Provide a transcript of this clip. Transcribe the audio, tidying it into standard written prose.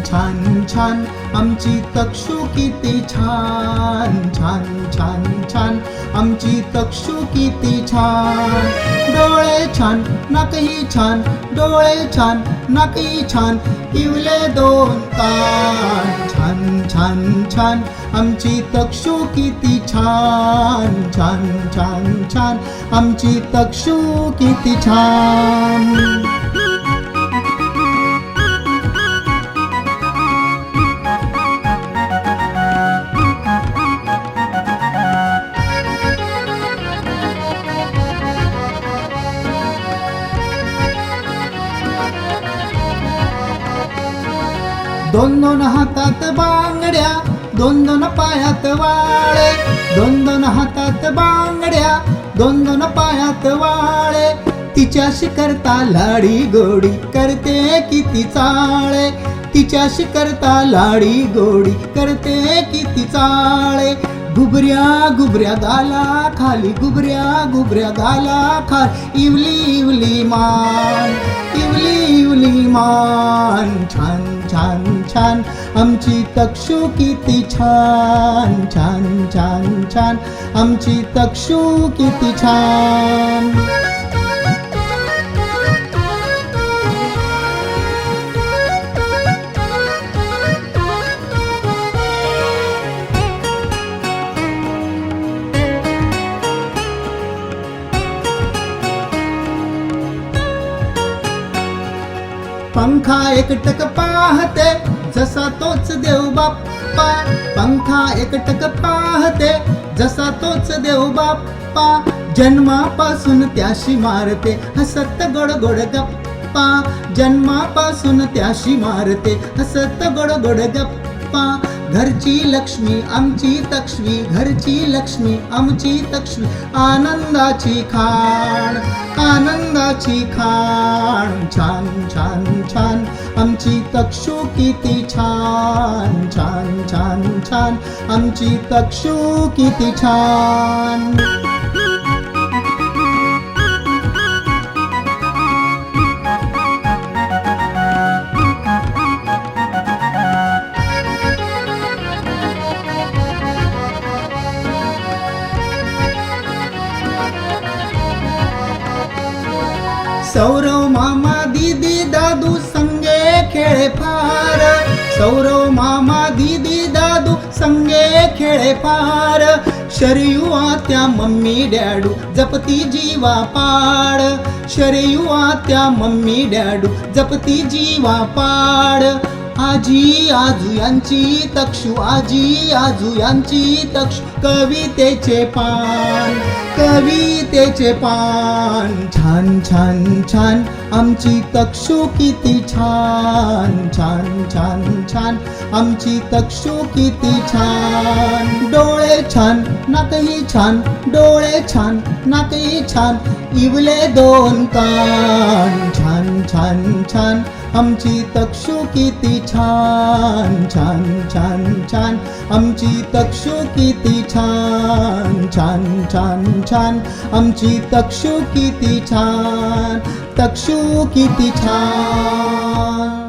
छान छान आमची तक्षू किती छान छान छान छान आमची तक्षू किती छान. डोळे छान नाकही छान, डोळे छान नाकही छान, इवले दोन कान. छान छान छान आमची तक्षू किती छान छान छान छान आमची तक्षू किती छान. दोन दोन हातात बांगड्या, दोन दोन पायात वाळे, दोन दोन हातात बांगड्या, दोन दोन पायात वाळे, तिच्याशी करता लाडी गोडी करते किती चाळे, तिच्याशी करता लाडी गोडी करते किती चाळे. गुबऱ्या गुबऱ्या गाला खाली, गुबऱ्या गुबऱ्या गाला खाली, इवली इवली मान, इवली इवली मान. छान छान छान आमची तक्षू किती छान छान छान छान आमची तक्षू किती छान. पंखा एकटक पाहते जसा तोच देव बाप्पा, पंखा एकटक पाहते जसा तोच देव बाप्पा, जन्मापासून त्याशी मारते हसत गोड गोड गप्पा, जन्मापासून त्याशी मारते हसत गोड गोड गप्पा. घरची लक्ष्मी आमची तक्ष्मी, घरची लक्ष्मी आमची तक्ष्मी, आनंदाची खाण, आनंदाची खाण. छान छान छान आमची तक्षू किती छान छान छान छान आमची तक्षू किती छान. सौरव मामा दीदी दादू संगे खेळे फार, सौरव मामा दीदी दादू संगे खेळे फार, शरयू आत्या मम्मी डॅडू जपती जीवा पाड, शरयू आत्या मम्मी डॅडू जपती जीवा पाड. आजी आजू यांची तक्षू, आजी आजू यांची तक्षू, कवितेचे पान, कवितेचे पान. छान छान छान आमची तक्षू किती छान छान छान छान आमची तक्षू किती छान. डोळे छान नाकही छान, डोळे छान नाकही छान, इवले दोन कान. छान छान छान आमची तक्षू किती छान छान छान छान आमची तक्षू किती छान छान छान छान आमची तक्षू किती छान, तक्षू किती छान.